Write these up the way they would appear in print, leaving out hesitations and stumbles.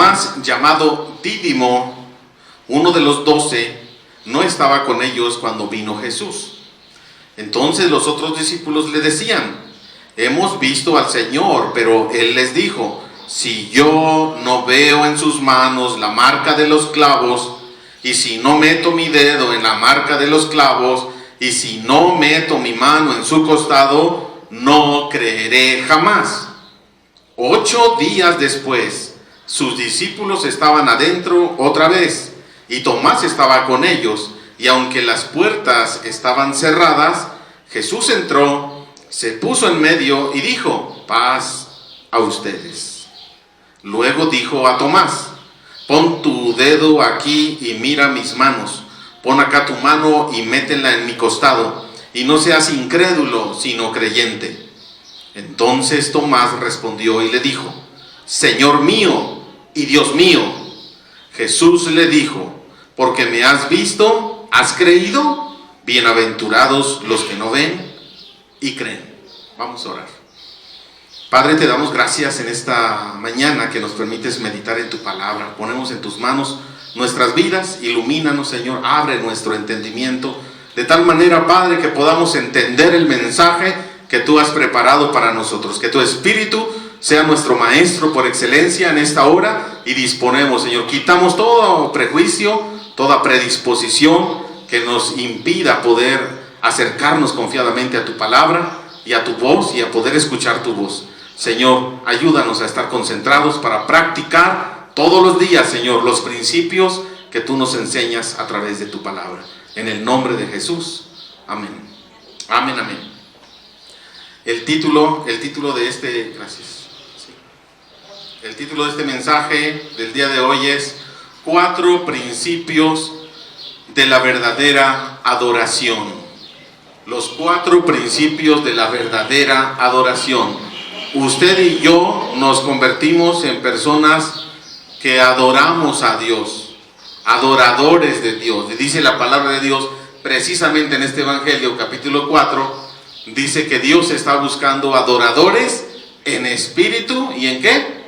Tomás, llamado Dídimo, uno de los 12, no estaba con ellos cuando vino Jesús. Entonces los otros discípulos le decían: hemos visto al Señor. Pero él les dijo: si yo no veo en sus manos la marca de los clavos, y si no meto mi dedo en la marca de los clavos, y si no meto mi mano en su costado, no creeré jamás. 8 días después, sus discípulos estaban adentro otra vez, y Tomás estaba con ellos, y aunque las puertas estaban cerradas, Jesús entró, se puso en medio y dijo: paz a ustedes. Luego dijo a Tomás: pon tu dedo aquí y mira mis manos, pon acá tu mano y métela en mi costado, y no seas incrédulo, sino creyente. Entonces Tomás respondió y le dijo: Señor mío y Dios mío. Jesús le dijo: porque me has visto, ¿has creído? Bienaventurados los que no ven y creen. Vamos a orar. Padre, te damos gracias en esta mañana que nos permites meditar en tu palabra. Ponemos en tus manos nuestras vidas, ilumínanos, Señor, abre nuestro entendimiento, de tal manera, Padre, que podamos entender el mensaje que tú has preparado para nosotros. Que tu Espíritu sea nuestro maestro por excelencia en esta hora, y disponemos, Señor, quitamos todo prejuicio, toda predisposición que nos impida poder acercarnos confiadamente a tu palabra y a tu voz, y a poder escuchar tu voz. Señor, ayúdanos a estar concentrados para practicar todos los días, Señor, los principios que tú nos enseñas a través de tu palabra. En el nombre de Jesús. Amén. Amén, amén. El título de este, gracias. El título de este mensaje del día de hoy es 4 principios de la verdadera adoración. Los 4 principios de la verdadera adoración. Usted y yo nos convertimos en personas que adoramos a Dios, adoradores de Dios. Dice la palabra de Dios precisamente en este Evangelio, capítulo 4, dice que Dios está buscando adoradores en espíritu y en ¿qué?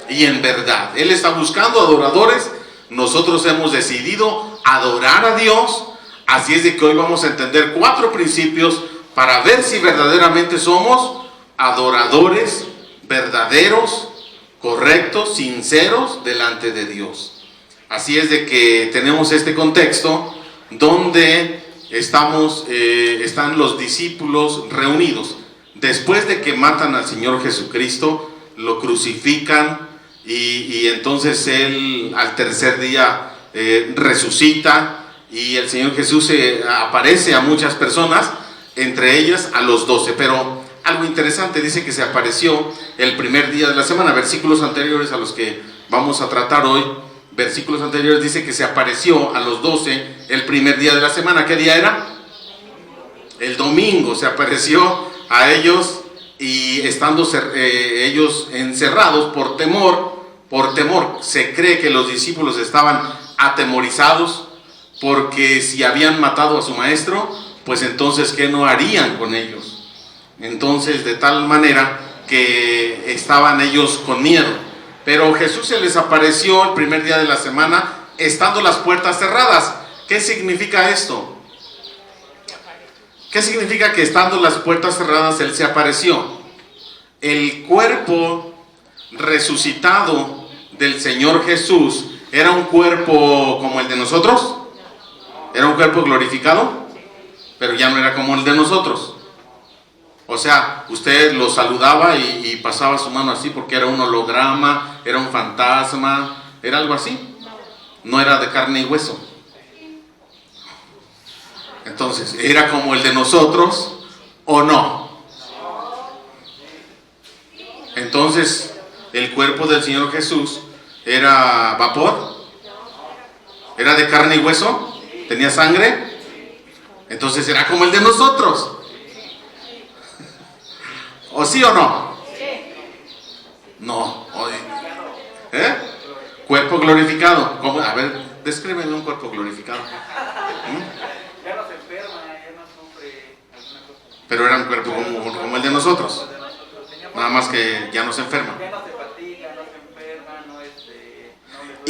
Y en verdad. Él está buscando adoradores. Nosotros hemos decidido adorar a Dios. Así es de que hoy vamos a entender 4 principios para ver si verdaderamente somos adoradores verdaderos, correctos, sinceros delante de Dios. Así es de que tenemos este contexto donde están los discípulos reunidos. Después de que matan al Señor Jesucristo, lo crucifican, y entonces Él al tercer día resucita, y el Señor Jesús aparece a muchas personas, entre ellas a los 12. Pero algo interesante, dice que se apareció el primer día de la semana. Versículos anteriores a los que vamos a tratar hoy, versículos anteriores, dice que se apareció a los 12 el primer día de la semana. ¿Qué día era? El domingo. Se apareció a ellos, y estando ellos encerrados por temor, se cree que los discípulos estaban atemorizados, porque si habían matado a su maestro, pues entonces ¿qué no harían con ellos? Entonces, de tal manera que estaban ellos con miedo. Pero Jesús se les apareció el primer día de la semana, estando las puertas cerradas. ¿Qué significa esto? ¿Qué significa que estando las puertas cerradas Él se apareció? El cuerpo resucitado del Señor Jesús era un cuerpo como el de nosotros. Era un cuerpo glorificado, pero ya no era como el de nosotros. O sea, usted lo saludaba y pasaba su mano así porque era un holograma, era un fantasma, era algo así. No era de carne y hueso. Entonces, ¿era como el de nosotros o no? Entonces, ¿el cuerpo del Señor Jesús era vapor? ¿Era de carne y hueso? ¿Tenía sangre? Entonces, ¿era como el de nosotros? ¿O sí o no? No. Cuerpo glorificado. ¿Cómo? A ver, descríbeme un cuerpo glorificado. Ya no se enferma, ya no sufre alguna cosa. Pero era un cuerpo como el de nosotros. Nada más que ya no se enferma. Ya no se fatiga, no se enferma,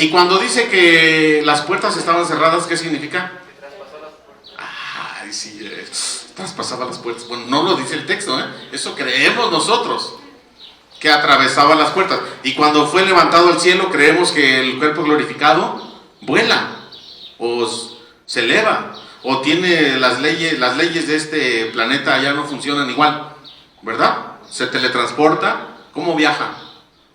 Y cuando dice que las puertas estaban cerradas, ¿qué significa? Que traspasó las puertas. Ay, sí, traspasaba las puertas. Bueno, no lo dice el texto, eso creemos nosotros, que atravesaba las puertas. Y cuando fue levantado al cielo, creemos que el cuerpo glorificado vuela, o se eleva, o tiene las leyes de este planeta ya no funcionan igual, ¿verdad? Se teletransporta. ¿Cómo viaja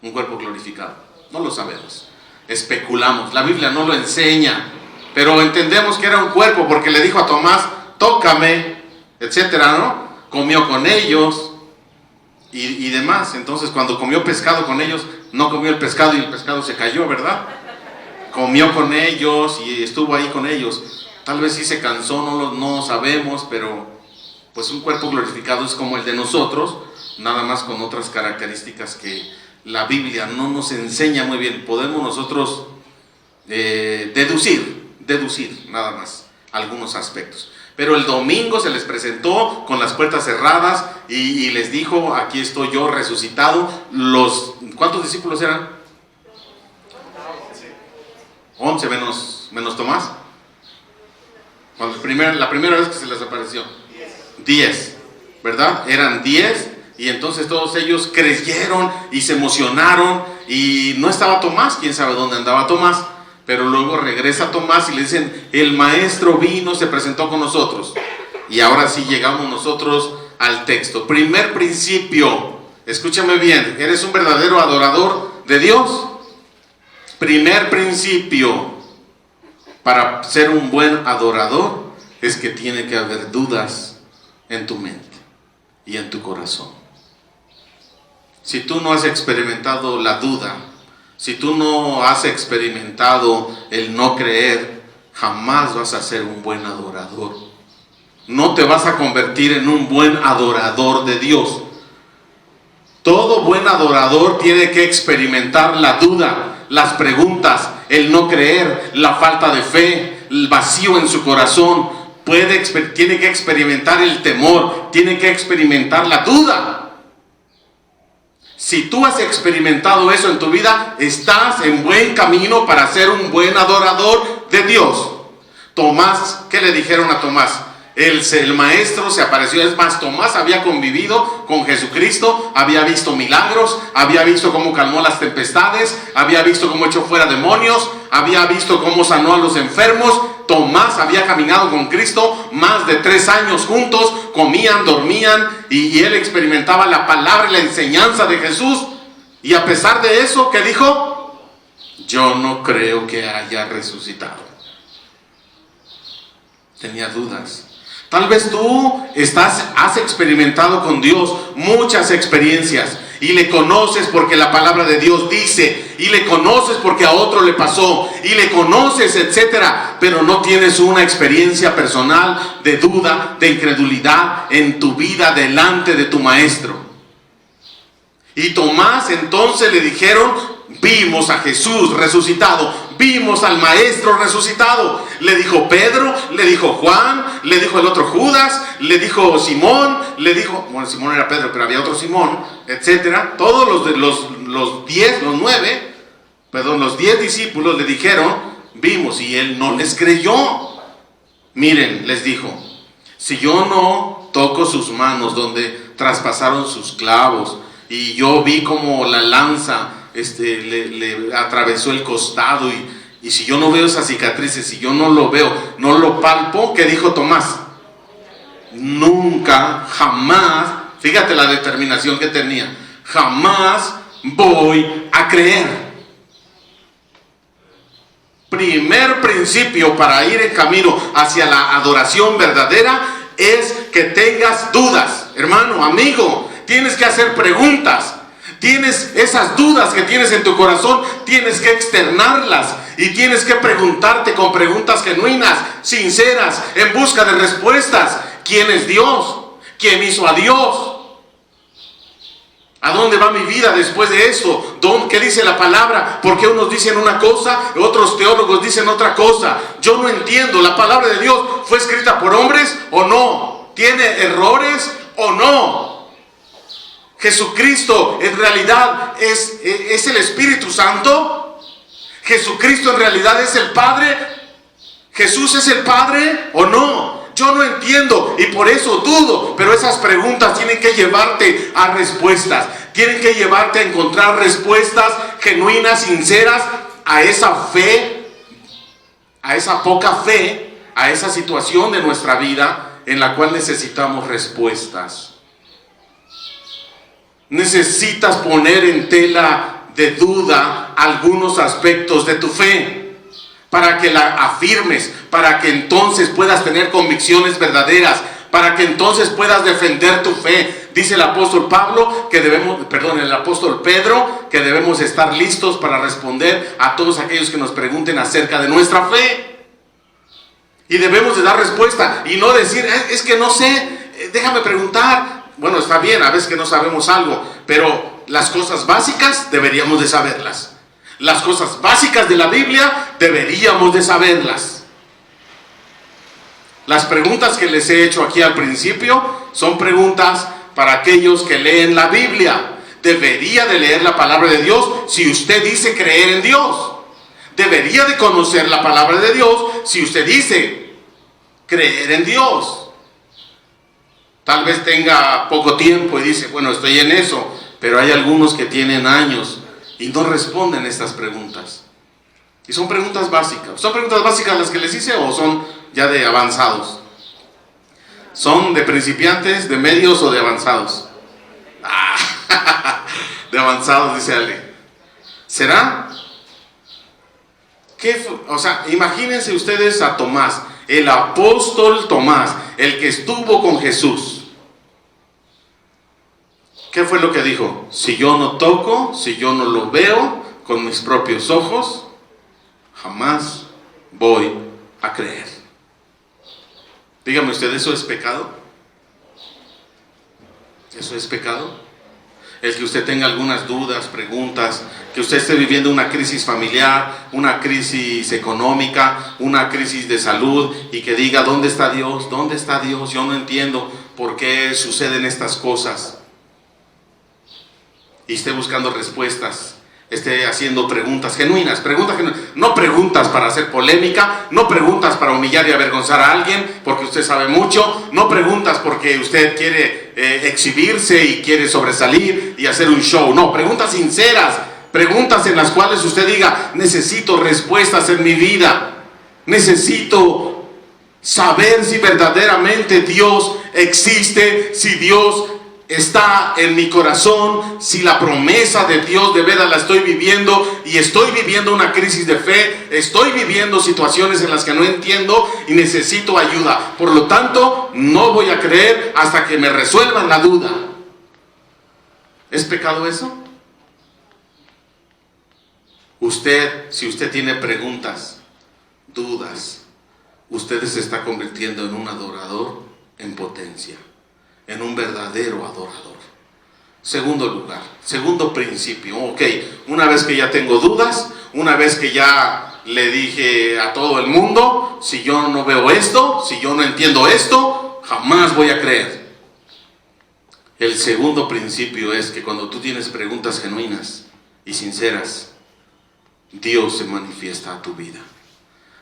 un cuerpo glorificado? No lo sabemos, especulamos, la Biblia no lo enseña, pero entendemos que era un cuerpo porque le dijo a Tomás, tócame, etcétera, ¿no? Comió con ellos y demás. Entonces cuando comió pescado con ellos, no comió el pescado y el pescado se cayó, ¿verdad? Comió con ellos y estuvo ahí con ellos. Tal vez sí se cansó, no sabemos, pero pues un cuerpo glorificado es como el de nosotros, nada más con otras características que la Biblia no nos enseña muy bien. Podemos nosotros deducir nada más algunos aspectos. Pero el domingo se les presentó con las puertas cerradas y les dijo, aquí estoy yo resucitado. ¿Cuántos discípulos eran? 11 menos Tomás. La primera vez que se les apareció 10, ¿verdad? Eran 10 y entonces todos ellos creyeron y se emocionaron y no estaba Tomás, quién sabe dónde andaba Tomás, pero luego regresa Tomás y le dicen, el maestro vino, se presentó con nosotros. Y ahora sí llegamos nosotros al texto. Primer principio, escúchame bien, ¿eres un verdadero adorador de Dios? Primer principio para ser un buen adorador es que tiene que haber dudas en tu mente y en tu corazón. Si tú no has experimentado la duda, si tú no has experimentado el no creer, jamás vas a ser un buen adorador. No te vas a convertir en un buen adorador de Dios. Todo buen adorador tiene que experimentar la duda, las preguntas, el no creer, la falta de fe, el vacío en su corazón. Tiene que experimentar el temor, tiene que experimentar la duda. Si tú has experimentado eso en tu vida, estás en buen camino para ser un buen adorador de Dios. Tomás, ¿qué le dijeron a Tomás? El maestro se apareció. Es más, Tomás había convivido con Jesucristo, había visto milagros, había visto cómo calmó las tempestades, había visto cómo echó fuera demonios, había visto cómo sanó a los enfermos. Tomás había caminado con Cristo más de 3 años juntos, comían, dormían y él experimentaba la palabra y la enseñanza de Jesús. Y a pesar de eso, ¿qué dijo? Yo no creo que haya resucitado. Tenía dudas. Tal vez tú has experimentado con Dios muchas experiencias y le conoces porque la palabra de Dios dice, y le conoces porque a otro le pasó, y le conoces, etcétera, pero no tienes una experiencia personal de duda, de incredulidad en tu vida delante de tu maestro. Y Tomás entonces le dijeron, vimos a Jesús resucitado, vimos al maestro resucitado. Le dijo Pedro, le dijo Juan, le dijo el otro Judas, le dijo Simón, le dijo, bueno, Simón era Pedro, pero había otro Simón, etcétera. Todos los 10 discípulos le dijeron, vimos, y él no les creyó. Miren, les dijo, si yo no toco sus manos donde traspasaron sus clavos, y yo vi como la lanza le atravesó el costado, y si yo no veo esas cicatrices, si yo no lo veo, no lo palpo, ¿qué dijo Tomás? Nunca, jamás, fíjate la determinación que tenía, jamás voy a creer. Primer principio para ir en camino hacia la adoración verdadera es que tengas dudas. Hermano, amigo, tienes que hacer preguntas. Tienes esas dudas que tienes en tu corazón, tienes que externarlas y tienes que preguntarte con preguntas genuinas, sinceras, en busca de respuestas. ¿Quién es Dios? ¿Quién hizo a Dios? ¿A dónde va mi vida después de esto? ¿Qué dice la palabra? ¿Por qué unos dicen una cosa, otros teólogos dicen otra cosa? Yo no entiendo. ¿La palabra de Dios fue escrita por hombres o no? ¿Tiene errores o no? ¿Jesucristo en realidad es el Espíritu Santo? ¿Jesucristo en realidad es el Padre? ¿Jesús es el Padre o no? Yo no entiendo y por eso dudo, pero esas preguntas tienen que llevarte a respuestas, tienen que llevarte a encontrar respuestas genuinas, sinceras, a esa fe, a esa poca fe, a esa situación de nuestra vida en la cual necesitamos respuestas. Necesitas poner en tela de duda algunos aspectos de tu fe, para que la afirmes, para que entonces puedas tener convicciones verdaderas, para que entonces puedas defender tu fe. Dice el apóstol Pedro que debemos estar listos para responder a todos aquellos que nos pregunten acerca de nuestra fe. Y debemos de dar respuesta y no decir, es que no sé, déjame preguntar. Bueno, está bien, a veces que no sabemos algo, pero las cosas básicas deberíamos de saberlas. Las cosas básicas de la Biblia deberíamos de saberlas. Las preguntas que les he hecho aquí al principio son preguntas para aquellos que leen la Biblia. Debería de leer la palabra de Dios si usted dice creer en Dios. Debería de conocer la palabra de Dios si usted dice creer en Dios. Tal vez tenga poco tiempo y dice, bueno, estoy en eso, pero hay algunos que tienen años y no responden estas preguntas. Y son preguntas básicas. ¿Son preguntas básicas las que les hice o son ya de avanzados? ¿Son de principiantes, de medios o de avanzados? De avanzados, dice Ale. ¿Será? O sea, imagínense ustedes a Tomás, el apóstol Tomás, el que estuvo con Jesús. ¿Qué fue lo que dijo? Si yo no toco, si yo no lo veo con mis propios ojos, jamás voy a creer. Dígame usted, ¿eso es pecado? ¿Eso es pecado? El que usted tenga algunas dudas, preguntas, que usted esté viviendo una crisis familiar, una crisis económica, una crisis de salud y que diga, ¿dónde está Dios? ¿Dónde está Dios? Yo no entiendo por qué suceden estas cosas. Y esté buscando respuestas, esté haciendo preguntas genuinas, no preguntas para hacer polémica, no preguntas para humillar y avergonzar a alguien porque usted sabe mucho, no preguntas porque usted quiere exhibirse y quiere sobresalir y hacer un show, no, preguntas sinceras, preguntas en las cuales usted diga, necesito respuestas en mi vida, necesito saber si verdaderamente Dios existe, si Dios está en mi corazón, si la promesa de Dios de veras la estoy viviendo y estoy viviendo una crisis de fe, estoy viviendo situaciones en las que no entiendo y necesito ayuda. Por lo tanto, no voy a creer hasta que me resuelvan la duda. ¿Es pecado eso? Si usted tiene preguntas, dudas, usted se está convirtiendo en un adorador en potencia, en un verdadero adorador. Segundo lugar, segundo principio, ok, una vez que ya tengo dudas, una vez que ya le dije a todo el mundo, si yo no veo esto, si yo no entiendo esto, jamás voy a creer. El segundo principio es que cuando tú tienes preguntas genuinas y sinceras, Dios se manifiesta a tu vida.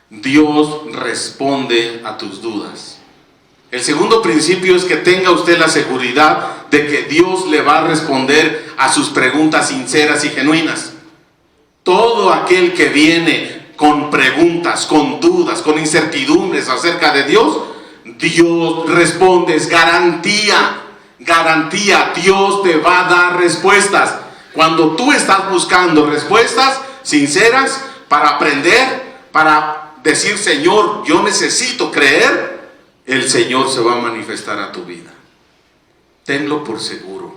Dios responde a tus dudas. El segundo principio es que tenga usted la seguridad de que Dios le va a responder a sus preguntas sinceras y genuinas. Todo aquel que viene con preguntas, con dudas, con incertidumbres acerca de Dios, Dios responde, es garantía, Dios te va a dar respuestas. Cuando tú estás buscando respuestas sinceras para aprender, para decir, Señor, yo necesito creer, el Señor se va a manifestar a tu vida. Tenlo por seguro.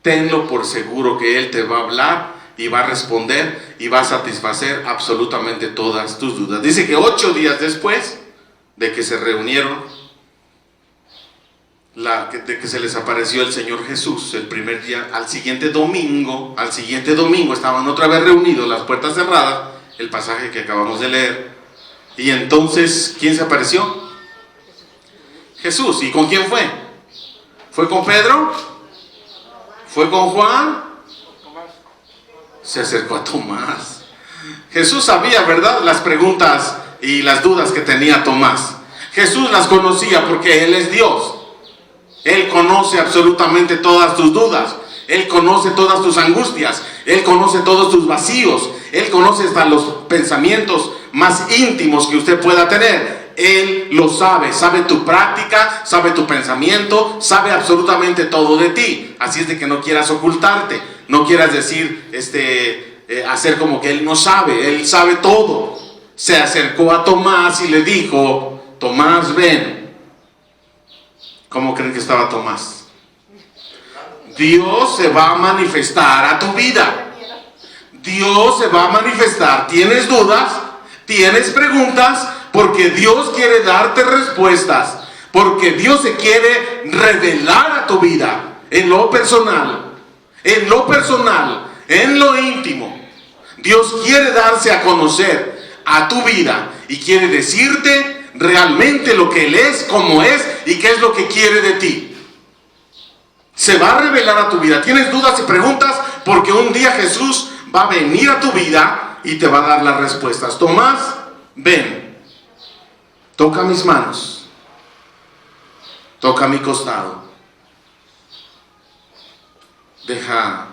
Tenlo por seguro que Él te va a hablar y va a responder y va a satisfacer absolutamente todas tus dudas. Dice que 8 días después de que se reunieron, de que se les apareció el Señor Jesús, el primer día, al siguiente domingo estaban otra vez reunidos, las puertas cerradas, el pasaje que acabamos de leer. Y entonces, ¿quién se apareció? Jesús. ¿Y con quién fue? ¿Fue con Pedro? ¿Fue con Juan? Se acercó a Tomás. Jesús sabía, ¿verdad?, las preguntas y las dudas que tenía Tomás. Jesús las conocía porque Él es Dios. Él conoce absolutamente todas tus dudas. Él conoce todas tus angustias. Él conoce todos tus vacíos. Él conoce hasta los pensamientos más íntimos que usted pueda tener. Él lo sabe. Sabe tu práctica, sabe tu pensamiento, sabe absolutamente todo de ti. Así es de que no quieras ocultarte. No quieras decir, hacer como que Él no sabe. Él sabe todo. Se acercó a Tomás y le dijo: Tomás, ven. ¿Cómo creen que estaba Tomás? Dios se va a manifestar a tu vida. Dios se va a manifestar. ¿Tienes dudas? ¿Tienes preguntas? Porque Dios quiere darte respuestas. Porque Dios se quiere revelar a tu vida. En lo personal. En lo personal. En lo íntimo. Dios quiere darse a conocer a tu vida. Y quiere decirte realmente lo que Él es, cómo es y qué es lo que quiere de ti. Se va a revelar a tu vida. ¿Tienes dudas y preguntas? Porque un día Jesús va a venir a tu vida y te va a dar las respuestas. Tomás, ven. Toca mis manos. Toca mi costado. Deja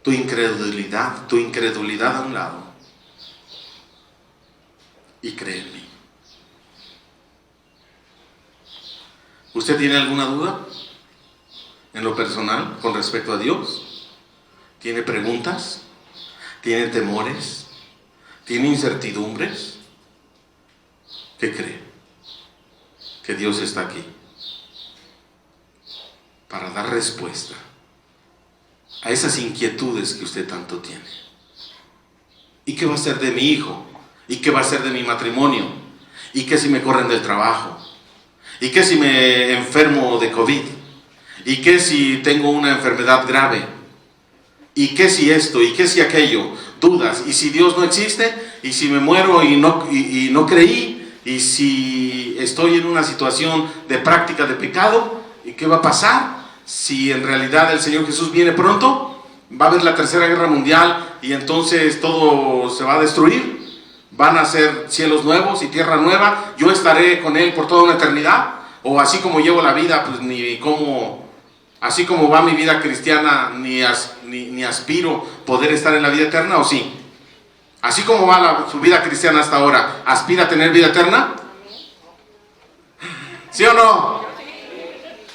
tu incredulidad a un lado. Y cree en mí. ¿Usted tiene alguna duda en lo personal con respecto a Dios? ¿Tiene preguntas? ¿Tiene temores? ¿Tiene incertidumbres? ¿Qué cree? Que Dios está aquí para dar respuesta a esas inquietudes que usted tanto tiene. ¿Y qué va a ser de mi hijo? ¿Y qué va a ser de mi matrimonio? ¿Y qué si me corren del trabajo? ¿Y qué si me enfermo de COVID? ¿Y qué si tengo una enfermedad grave? ¿Y qué si esto? ¿Y qué si aquello? Dudas. ¿Y si Dios no existe? ¿Y si me muero y no creí? ¿Y si estoy en una situación de práctica de pecado? ¿Y qué va a pasar? Si en realidad el Señor Jesús viene pronto, va a haber la tercera guerra mundial y entonces todo se va a destruir. Van a ser cielos nuevos y tierra nueva. Yo estaré con Él por toda una eternidad. O así como llevo la vida, pues así como va mi vida cristiana, ni aspiro poder estar en la vida eterna, ¿o sí? Así como va su vida cristiana hasta ahora, ¿aspira a tener vida eterna? ¿Sí o no?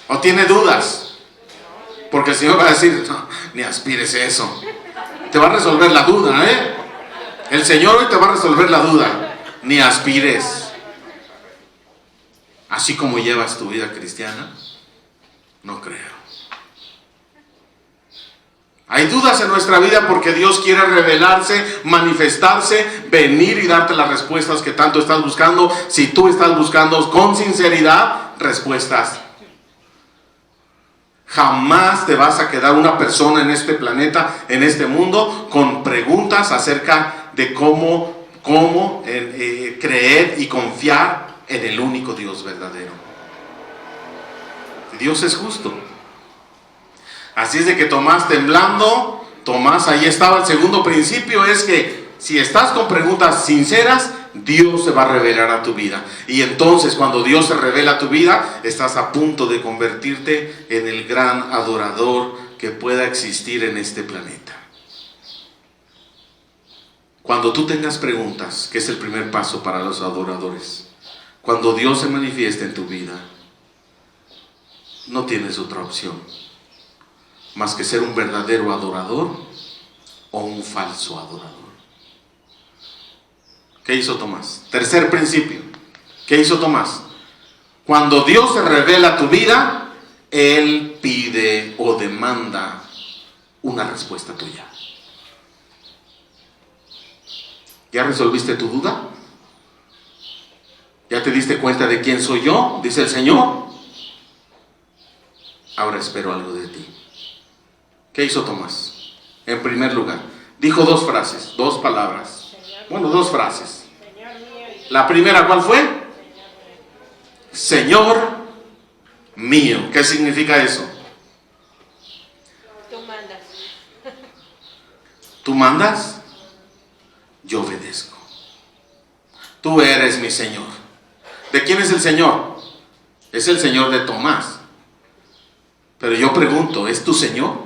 ¿O tiene dudas? Porque el Señor va a decir: no, ni aspires eso. Te va a resolver la duda, ¿eh? El Señor hoy te va a resolver la duda. Ni aspires. Así como llevas tu vida cristiana, no creo. Hay dudas en nuestra vida porque Dios quiere revelarse, manifestarse, venir y darte las respuestas que tanto estás buscando. Si tú estás buscando con sinceridad respuestas. Jamás te vas a quedar una persona en este planeta, en este mundo, con preguntas acerca de cómo creer y confiar en el único Dios verdadero. Dios es justo. Así es de que Tomás, temblando, ahí estaba. El segundo principio es que si estás con preguntas sinceras, Dios se va a revelar a tu vida. Y entonces cuando Dios se revela a tu vida, estás a punto de convertirte en el gran adorador que pueda existir en este planeta. Cuando tú tengas preguntas, que es el primer paso para los adoradores, cuando Dios se manifieste en tu vida, no tienes otra opción más que ser un verdadero adorador o un falso adorador. ¿Qué hizo Tomás? Tercer principio. ¿Qué hizo Tomás? Cuando Dios se revela a tu vida, Él pide o demanda una respuesta tuya. ¿Ya resolviste tu duda? ¿Ya te diste cuenta de quién soy yo? Dice el Señor. Ahora espero algo de ti. ¿Qué hizo Tomás? En primer lugar, dijo dos frases, dos palabras. Bueno, dos frases. La primera, ¿cuál fue? Señor mío. ¿Qué significa eso? Tú mandas. ¿Tú mandas? mi Señor. ¿De quién es el Señor? Es el Señor de Tomás. Pero yo pregunto, ¿es tu Señor?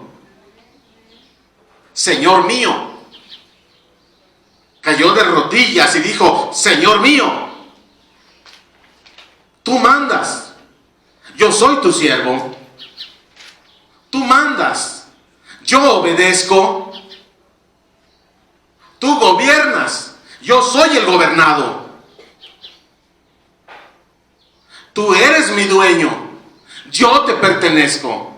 Señor mío. Cayó de rodillas y dijo, Señor mío, tú mandas, yo soy tu siervo, tú mandas, yo obedezco, tú gobiernas, yo soy el gobernado, tú eres mi dueño, yo te pertenezco.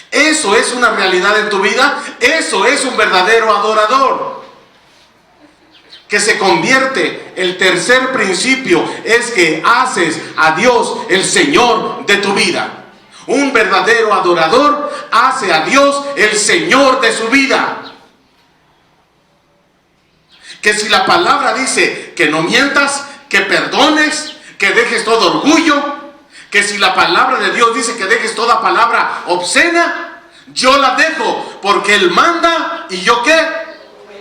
Eso es una realidad en tu vida. Eso es un verdadero adorador que se convierte. El tercer principio es que haces a Dios el Señor de tu vida. Un verdadero adorador hace a Dios el Señor de su vida. Que si la palabra dice que no mientas, que perdones, que dejes todo orgullo, que si la palabra de Dios dice que dejes toda palabra obscena, yo la dejo porque Él manda y yo ¿qué?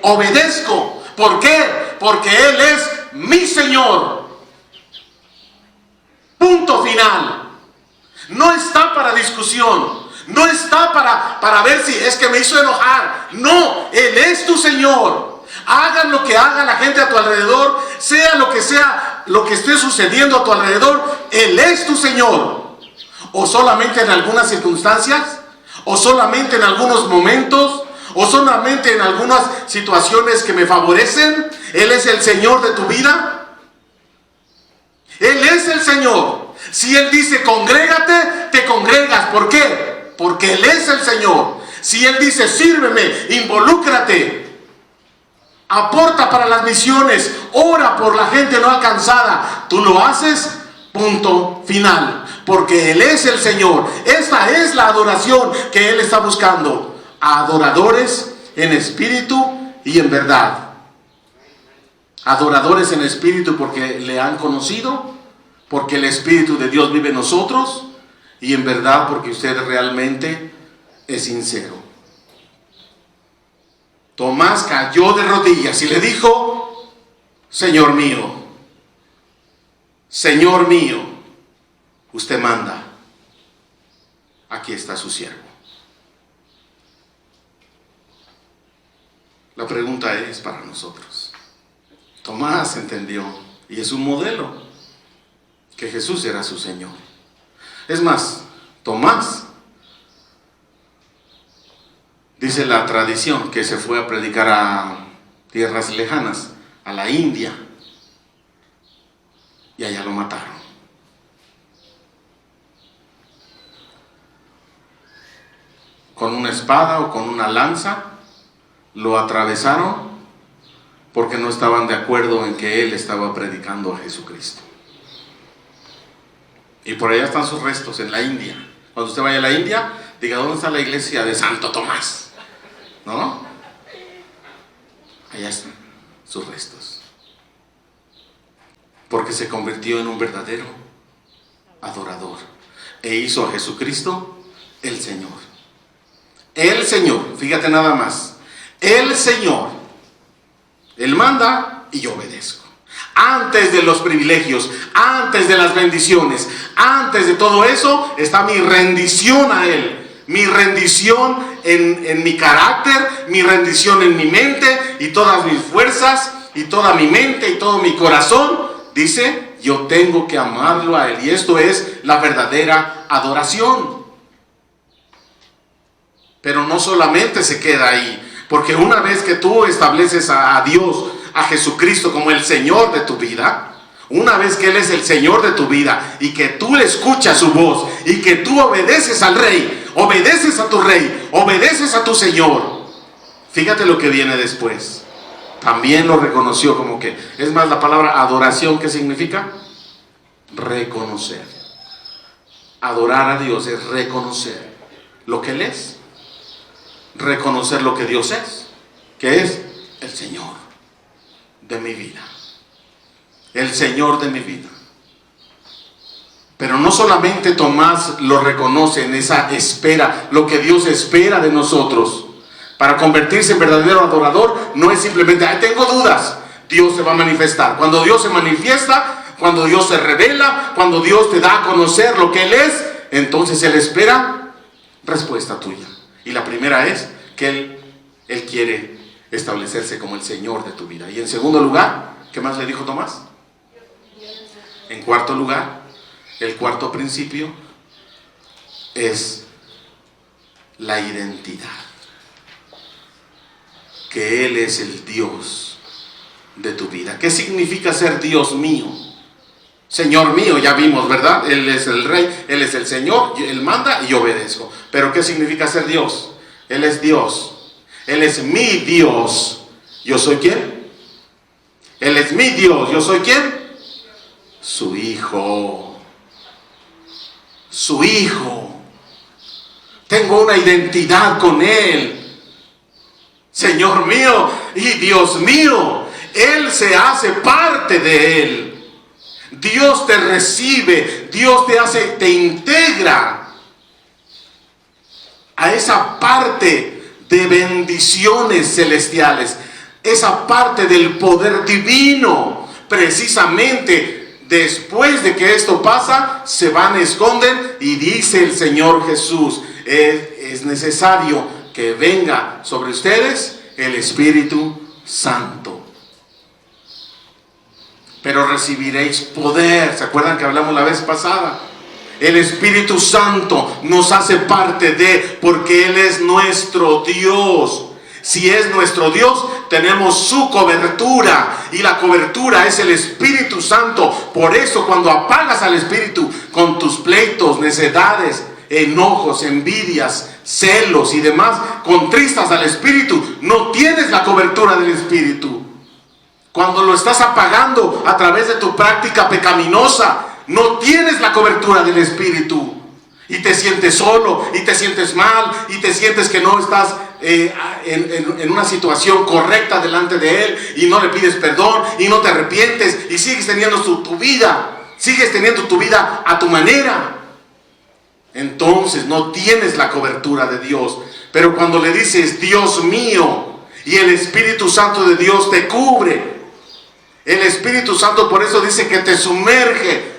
Obedezco. ¿Por qué? Porque Él es mi Señor. Punto final. No está para discusión. No está para ver si es que me hizo enojar. No, Él es tu Señor. Hagan lo que haga la gente a tu alrededor, sea lo que esté sucediendo a tu alrededor, Él es tu Señor. O solamente en algunas circunstancias, o solamente en algunos momentos, o solamente en algunas situaciones que me favorecen. Él es el Señor de tu vida. Él es el Señor. Si Él dice congrégate, te congregas. ¿Por qué? Porque Él es el Señor. Si Él dice sírveme, involúcrate, aporta para las misiones, ora por la gente no alcanzada, tú lo haces, punto final, porque Él es el Señor. Esta es la adoración que Él está buscando, adoradores en espíritu y en verdad. Adoradores en espíritu porque le han conocido, porque el Espíritu de Dios vive en nosotros, y en verdad porque usted realmente es sincero. Tomás cayó de rodillas y le dijo, Señor mío, Señor mío, usted manda, aquí está su siervo. La pregunta es para nosotros. Tomás entendió, y es un modelo, que Jesús era su Señor. Es más, Tomás, dice la tradición, que se fue a predicar a tierras lejanas, a la India, y allá lo mataron. Con una espada o con una lanza lo atravesaron porque no estaban de acuerdo en que él estaba predicando a Jesucristo. Y por allá están sus restos, en la India. Cuando usted vaya a la India, diga, ¿dónde está la iglesia de Santo Tomás? ¿No? Allá están sus restos. Porque se convirtió en un verdadero adorador e hizo a Jesucristo el Señor. El Señor, fíjate nada más, el Señor, Él manda y yo obedezco. Antes de los privilegios, antes de las bendiciones, antes de todo eso, está mi rendición a Él. Mi rendición en mi carácter, mi rendición en mi mente y todas mis fuerzas y toda mi mente y todo mi corazón. Dice, yo tengo que amarlo a Él. Y esto es la verdadera adoración. Pero no solamente se queda ahí. Porque una vez que tú estableces a Dios, a Jesucristo como el Señor de tu vida, una vez que Él es el Señor de tu vida y que tú escuchas su voz y que tú obedeces al Rey, obedeces a tu Rey, obedeces a tu Señor, fíjate lo que viene después. También lo reconoció como que, es más, la palabra adoración, ¿qué significa? Reconocer. Adorar a Dios es reconocer lo que Él es, reconocer lo que Dios es, que es el Señor de mi vida, el Señor de mi vida. Pero no solamente Tomás lo reconoce en esa espera, lo que Dios espera de nosotros para convertirse en verdadero adorador, no es simplemente, ay, tengo dudas, Dios se va a manifestar. Cuando Dios se manifiesta, cuando Dios se revela, cuando Dios te da a conocer lo que Él es, entonces Él espera respuesta tuya. Y la primera es que Él quiere establecerse como el Señor de tu vida. Y en segundo lugar, ¿qué más le dijo Tomás? En cuarto lugar, el cuarto principio es la identidad. Que Él es el Dios de tu vida. ¿Qué significa ser Dios mío? Señor mío, ya vimos, ¿verdad? Él es el Rey, Él es el Señor, Él manda y yo obedezco. Pero ¿qué significa ser Dios? Él es Dios. Él es mi Dios. ¿Yo soy quién? Él es mi Dios. ¿Yo soy quién? Su Hijo. Su Hijo. Tengo una identidad con Él. Señor mío y Dios mío. Él se hace parte de Él. Dios te recibe, Dios te integra a esa parte de bendiciones celestiales, esa parte del poder divino. Precisamente después de que esto pasa, se van, esconden y dice el Señor Jesús, es necesario que venga sobre ustedes el Espíritu Santo. Pero recibiréis poder. ¿Se acuerdan que hablamos la vez pasada? El Espíritu Santo nos hace parte de, porque Él es nuestro Dios. Si es nuestro Dios, tenemos su cobertura. Y la cobertura es el Espíritu Santo. Por eso cuando apagas al Espíritu con tus pleitos, necedades, enojos, envidias, celos y demás, contristas al Espíritu, no tienes la cobertura del Espíritu. Cuando lo estás apagando a través de tu práctica pecaminosa, no tienes la cobertura del Espíritu. Y te sientes solo, y te sientes mal, y te sientes que no estás en una situación correcta delante de Él, y no le pides perdón, y no te arrepientes, y sigues teniendo tu vida, sigues teniendo tu vida a tu manera. Entonces no tienes la cobertura de Dios. Pero cuando le dices Dios mío, y el Espíritu Santo de Dios te cubre, el Espíritu Santo por eso dice que te sumerge,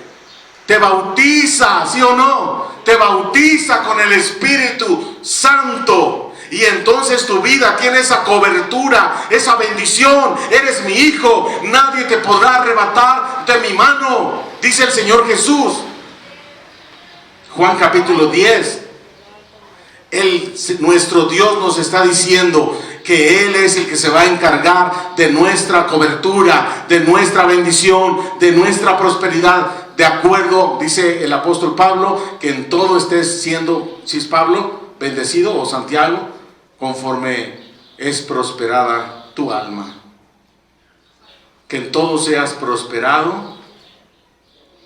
te bautiza, ¿sí o no? Te bautiza con el Espíritu Santo. Y entonces tu vida tiene esa cobertura, esa bendición. Eres mi hijo, nadie te podrá arrebatar de mi mano, dice el Señor Jesús. Juan capítulo 10. Nuestro Dios nos está diciendo que Él es el que se va a encargar de nuestra cobertura, de nuestra bendición, de nuestra prosperidad. De acuerdo, dice el apóstol Pablo, que en todo estés siendo, si es Pablo, bendecido, o Santiago, conforme es prosperada tu alma. Que en todo seas prosperado,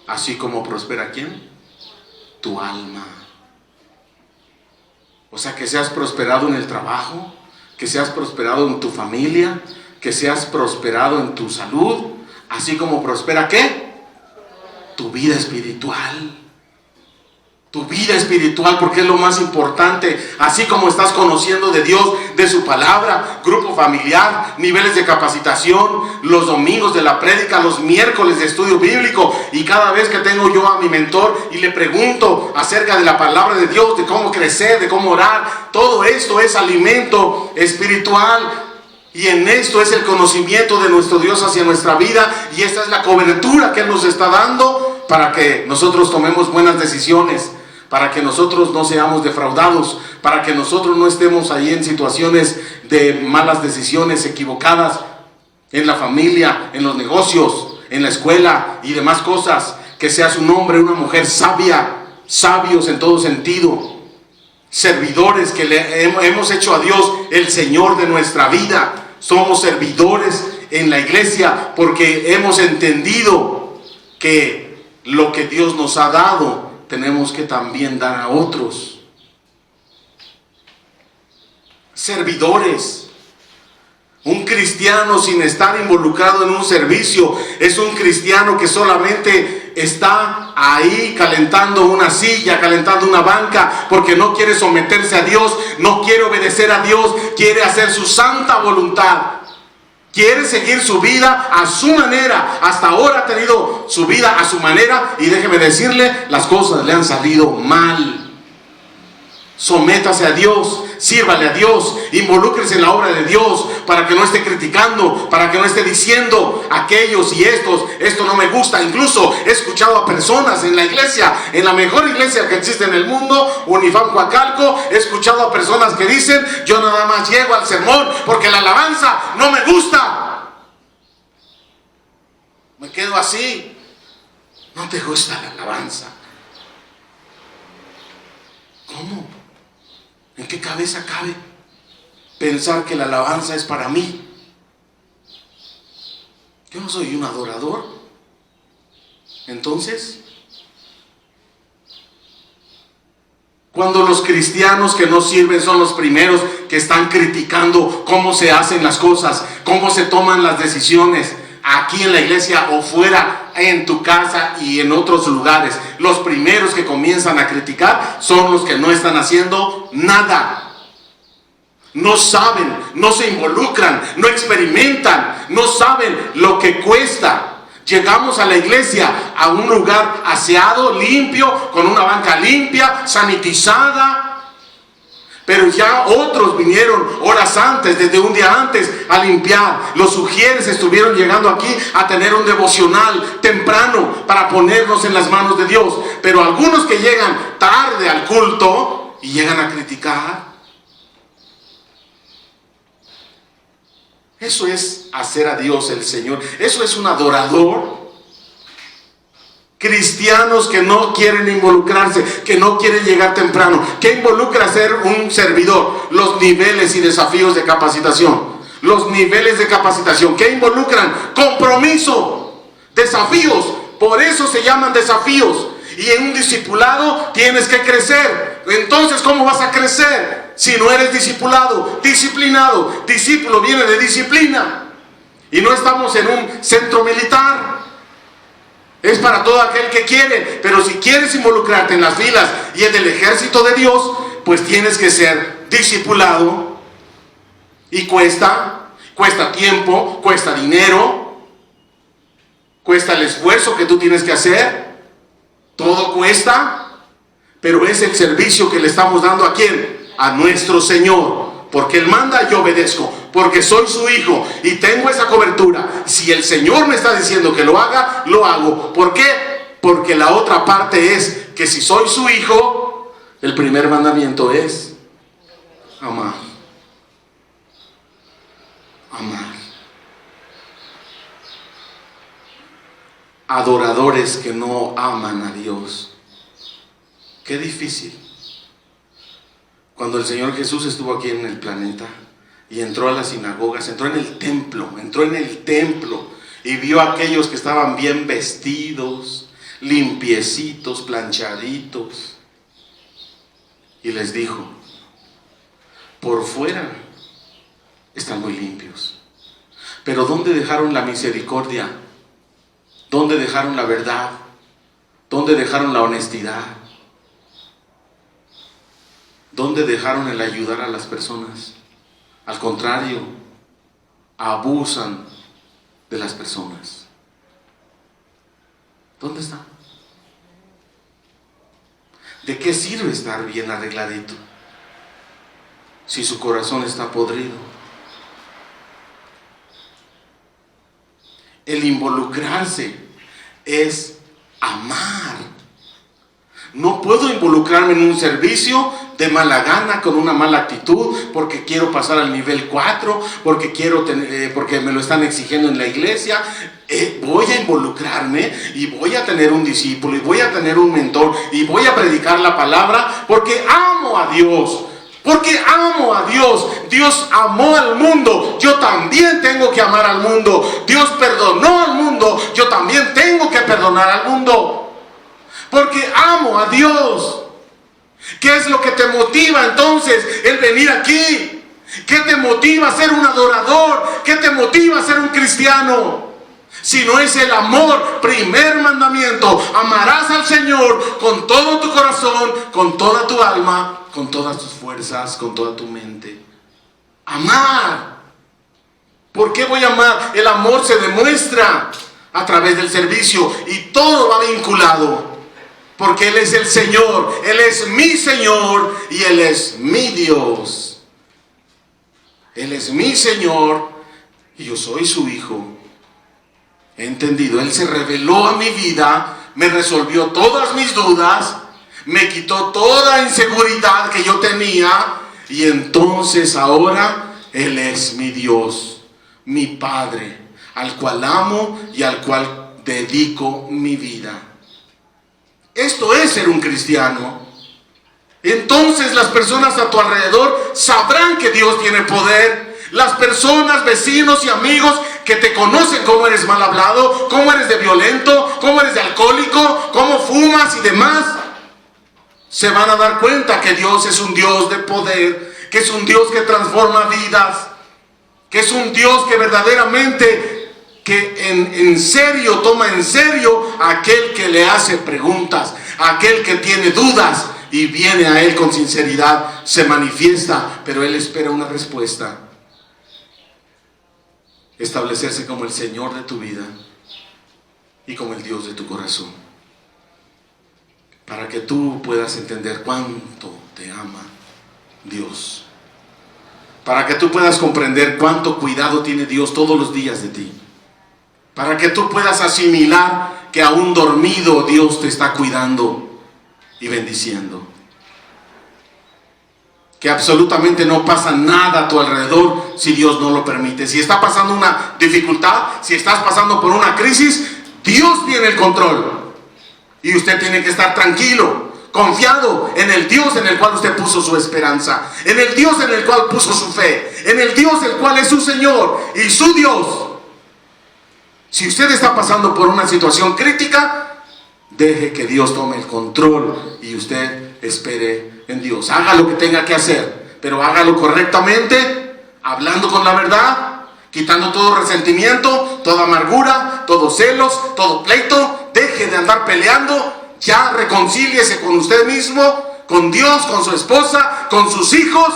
así como prospera ¿quién? Tu alma. O sea, que seas prosperado en el trabajo, que seas prosperado en tu familia, que seas prosperado en tu salud, así como prospera ¿qué? Tu vida espiritual. Tu vida espiritual, porque es lo más importante. Así como estás conociendo de Dios, de su palabra, grupo familiar, niveles de capacitación, los domingos de la prédica, los miércoles de estudio bíblico, y cada vez que tengo yo a mi mentor y le pregunto acerca de la palabra de Dios, de cómo crecer, de cómo orar, todo esto es alimento espiritual. Y en esto es el conocimiento de nuestro Dios hacia nuestra vida, y esta es la cobertura que Él nos está dando para que nosotros tomemos buenas decisiones, para que nosotros no seamos defraudados, para que nosotros no estemos ahí en situaciones de malas decisiones equivocadas en la familia, en los negocios, en la escuela y demás cosas. Que seas un hombre, una mujer sabia, sabios en todo sentido, servidores que le hemos hecho a Dios el Señor de nuestra vida. Somos servidores en la iglesia porque hemos entendido que lo que Dios nos ha dado tenemos que también dar a otros. Servidores. Un cristiano sin estar involucrado en un servicio es un cristiano que solamente está ahí calentando una silla, calentando una banca, porque no quiere someterse a Dios, no quiere obedecer a Dios, quiere hacer su santa voluntad. quiere seguir su vida a su manera. Hasta ahora ha tenido su vida a su manera y déjeme decirle, las cosas le han salido mal. Sométase a Dios, sírvale a Dios, involúcrese en la obra de Dios para que no esté criticando, para que no esté diciendo aquellos y esto no me gusta. Incluso he escuchado a personas en la iglesia, en la mejor iglesia que existe en el mundo, Unifam Coacalco, he escuchado a personas que dicen, yo nada más llego al sermón porque la alabanza no me gusta. Me quedo así. ¿No te gusta la alabanza? ¿Cómo? ¿En qué cabeza cabe pensar que la alabanza es para mí? Yo no soy un adorador. Entonces, cuando los cristianos que no sirven son los primeros que están criticando cómo se hacen las cosas, cómo se toman las decisiones, aquí en la iglesia o fuera, en tu casa y en otros lugares, los primeros que comienzan a criticar son los que no están haciendo nada. No saben, no se involucran, no experimentan, no saben lo que cuesta. Llegamos a la iglesia, a un lugar aseado, limpio, con una banca limpia, sanitizada. Pero ya otros vinieron horas antes, desde un día antes, a limpiar. Los sugieres estuvieron llegando aquí a tener un devocional temprano para ponernos en las manos de Dios. Pero algunos que llegan tarde al culto y llegan a criticar. Eso es hacer a Dios el Señor. Eso es un adorador. Cristianos que no quieren involucrarse, que no quieren llegar temprano. ¿Qué involucra ser un servidor? Los niveles y desafíos de capacitación. Los niveles de capacitación. ¿Qué involucran? Compromiso, desafíos. Por eso se llaman desafíos. Y en un discipulado tienes que crecer. Entonces, ¿cómo vas a crecer si no eres discipulado, disciplinado? Discípulo viene de disciplina. Y no estamos en un centro militar. Es para todo aquel que quiere, pero si quieres involucrarte en las filas y en el ejército de Dios, pues tienes que ser discipulado. Y cuesta tiempo, cuesta dinero, cuesta el esfuerzo que tú tienes que hacer. Todo cuesta, pero es el servicio que le estamos dando ¿a quién? A nuestro Señor. Porque Él manda, yo obedezco. Porque soy su hijo y tengo esa cobertura. Si el Señor me está diciendo que lo haga, lo hago. ¿Por qué? Porque la otra parte es que si soy su hijo, el primer mandamiento es amar. Amar. Adoradores que no aman a Dios. Qué difícil. Cuando el Señor Jesús estuvo aquí en el planeta y entró a las sinagogas, entró en el templo y vio a aquellos que estaban bien vestidos, limpiecitos, planchaditos, y les dijo, por fuera están muy limpios, pero ¿dónde dejaron la misericordia? ¿Dónde dejaron la verdad? ¿Dónde dejaron la honestidad? ¿Dónde dejaron el ayudar a las personas? Al contrario, abusan de las personas. ¿Dónde están? ¿De qué sirve estar bien arregladito si su corazón está podrido? El involucrarse es amar. No puedo involucrarme en un servicio de mala gana, con una mala actitud, porque quiero pasar al nivel 4, porque me lo están exigiendo en la iglesia. Voy a involucrarme y voy a tener un discípulo y voy a tener un mentor y voy a predicar la palabra porque amo a Dios. Porque amo a Dios. Dios amó al mundo. Yo también tengo que amar al mundo. Dios perdonó al mundo. Yo también tengo que perdonar al mundo. Porque amo a Dios. ¿Qué es lo que te motiva entonces el venir aquí? ¿Qué te motiva a ser un adorador? ¿Qué te motiva a ser un cristiano? Si no es el amor, primer mandamiento, amarás al Señor con todo tu corazón, con toda tu alma, con todas tus fuerzas, con toda tu mente. Amar. ¿Por qué voy a amar? El amor se demuestra a través del servicio y todo va vinculado. Porque Él es el Señor, Él es mi Señor y Él es mi Dios. Él es mi Señor y yo soy su hijo. He entendido, Él se reveló a mi vida, me resolvió todas mis dudas, me quitó toda inseguridad que yo tenía y entonces ahora Él es mi Dios, mi Padre, al cual amo y al cual dedico mi vida. Esto es ser un cristiano. Entonces las personas a tu alrededor sabrán que Dios tiene poder. Las personas, vecinos y amigos que te conocen cómo eres mal hablado, cómo eres de violento, cómo eres de alcohólico, cómo fumas y demás, se van a dar cuenta que Dios es un Dios de poder, que es un Dios que transforma vidas, que es un Dios que verdaderamente en serio toma en serio a aquel que le hace preguntas, a aquel que tiene dudas y viene a Él con sinceridad, se manifiesta, pero Él espera una respuesta. Establecerse como el Señor de tu vida y como el Dios de tu corazón, para que tú puedas entender cuánto te ama Dios, para que tú puedas comprender cuánto cuidado tiene Dios todos los días de ti, para que tú puedas asimilar que aún dormido Dios te está cuidando y bendiciendo, que absolutamente no pasa nada a tu alrededor si Dios no lo permite. Si está pasando una dificultad, si estás pasando por una crisis, Dios tiene el control y usted tiene que estar tranquilo, confiado en el Dios en el cual usted puso su esperanza, en el Dios en el cual puso su fe, en el Dios el cual es su Señor y su Dios. Si usted está pasando por una situación crítica, deje que Dios tome el control y usted espere en Dios. Haga lo que tenga que hacer, pero hágalo correctamente, hablando con la verdad, quitando todo resentimiento, toda amargura, todos celos, todo pleito. Deje de andar peleando, ya reconcíliese con usted mismo, con Dios, con su esposa, con sus hijos,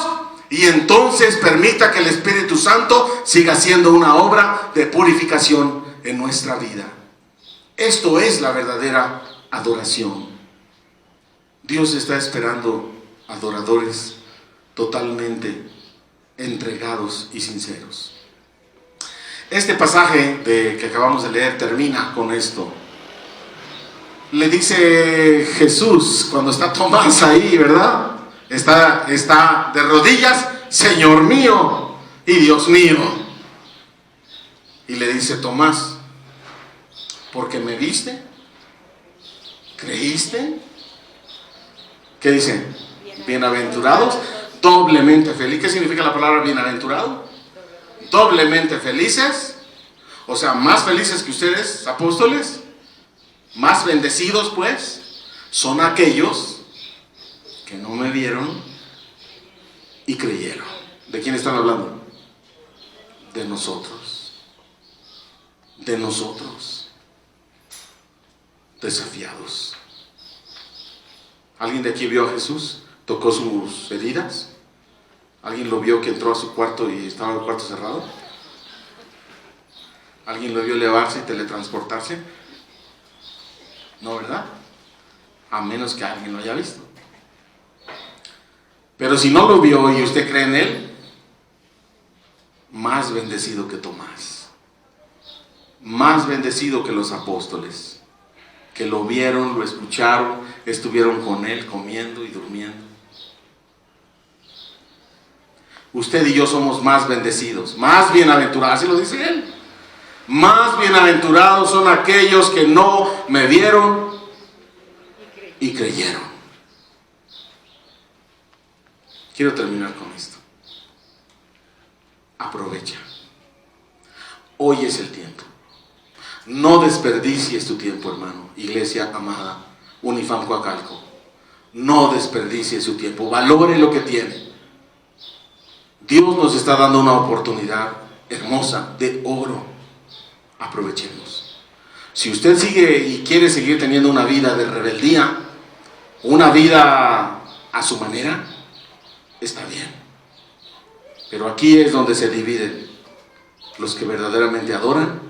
y entonces permita que el Espíritu Santo siga haciendo una obra de purificación en nuestra vida. Esto es la verdadera adoración. Dios está esperando adoradores totalmente entregados y sinceros. Este pasaje que acabamos de leer termina con esto. Le dice Jesús cuando está Tomás ahí, ¿verdad? Está de rodillas, Señor mío y Dios mío. Y le dice Tomás, ¿porque me viste? ¿Creíste? ¿Qué dice? Bienaventurados, doblemente felices. ¿Qué significa la palabra bienaventurado? Doblemente felices, o sea, más felices que ustedes, apóstoles, más bendecidos pues, son aquellos que no me vieron y creyeron. ¿De quién están hablando? De nosotros. De nosotros. Desafiados. ¿Alguien de aquí vio a Jesús? ¿Tocó sus heridas? ¿Alguien lo vio que entró a su cuarto y estaba el cuarto cerrado? ¿Alguien lo vio elevarse y teletransportarse? No, ¿verdad? A menos que alguien lo haya visto. Pero si no lo vio y usted cree en Él, más bendecido que Tomás, más bendecido que los apóstoles, que lo vieron, lo escucharon, estuvieron con Él comiendo y durmiendo. Usted y yo somos más bendecidos, más bienaventurados, así lo dice Él. Más bienaventurados son aquellos que no me vieron y creyeron. Quiero terminar con esto. Aprovecha. Hoy es el tiempo. No desperdicies tu tiempo, hermano. Iglesia amada, Unifam Coacalco. No desperdicie su tiempo. Valore lo que tiene. Dios nos está dando una oportunidad hermosa de oro. Aprovechemos. Si usted sigue y quiere seguir teniendo una vida de rebeldía, una vida a su manera, está bien. Pero aquí es donde se dividen los que verdaderamente adoran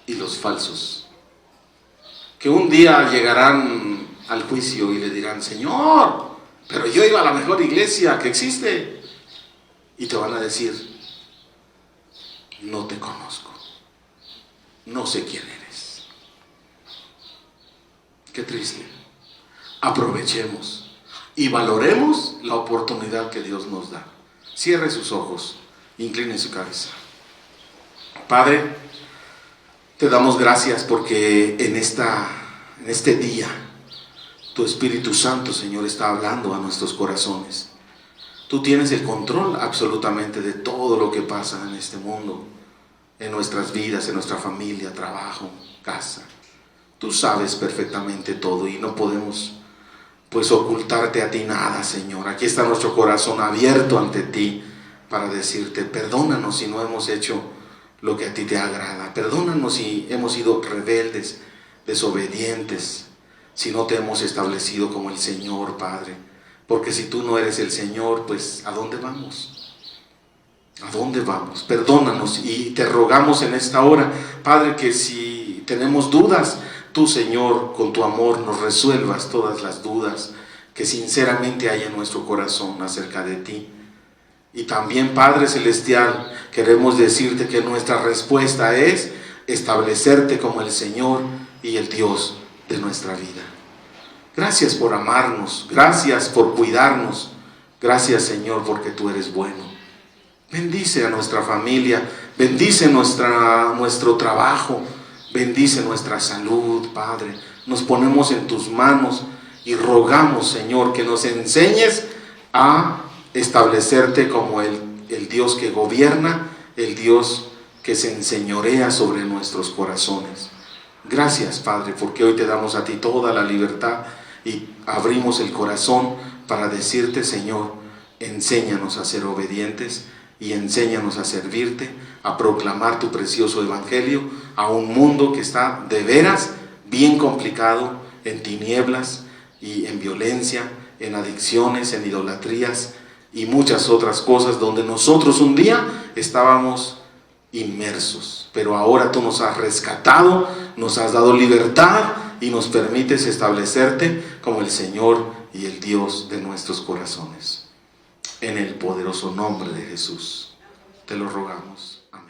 y los falsos, que un día llegarán al juicio y le dirán: Señor, pero yo iba a la mejor iglesia que existe. Y te van a decir: no te conozco, no sé quién eres. Qué triste. Aprovechemos y valoremos la oportunidad que Dios nos da. Cierre sus ojos, incline su cabeza. Padre, te damos gracias porque en este día tu Espíritu Santo, Señor, está hablando a nuestros corazones. Tú tienes el control absolutamente de todo lo que pasa en este mundo, en nuestras vidas, en nuestra familia, trabajo, casa. Tú sabes perfectamente todo y no podemos pues ocultarte a ti nada, Señor. Aquí está nuestro corazón abierto ante ti para decirte: perdónanos si no hemos hecho lo que a ti te agrada. Perdónanos si hemos sido rebeldes, desobedientes, si no te hemos establecido como el Señor, Padre. Porque si tú no eres el Señor, pues ¿a dónde vamos? ¿A dónde vamos? Perdónanos y te rogamos en esta hora, Padre, que si tenemos dudas, tú, Señor, con tu amor nos resuelvas todas las dudas que sinceramente hay en nuestro corazón acerca de ti. Y también, Padre Celestial, queremos decirte que nuestra respuesta es establecerte como el Señor y el Dios de nuestra vida. Gracias por amarnos, gracias por cuidarnos, gracias, Señor, porque tú eres bueno. Bendice a nuestra familia, bendice nuestro trabajo, bendice nuestra salud, Padre. Nos ponemos en tus manos y rogamos, Señor, que nos enseñes a establecerte como el Dios que gobierna, el Dios que se enseñorea sobre nuestros corazones. Gracias, Padre, porque hoy te damos a ti toda la libertad y abrimos el corazón para decirte: Señor, enséñanos a ser obedientes y enséñanos a servirte, a proclamar tu precioso evangelio a un mundo que está de veras bien complicado, en tinieblas y en violencia, en adicciones, en idolatrías y muchas otras cosas donde nosotros un día estábamos inmersos, pero ahora tú nos has rescatado, nos has dado libertad y nos permites establecerte como el Señor y el Dios de nuestros corazones. En el poderoso nombre de Jesús te lo rogamos. Amén.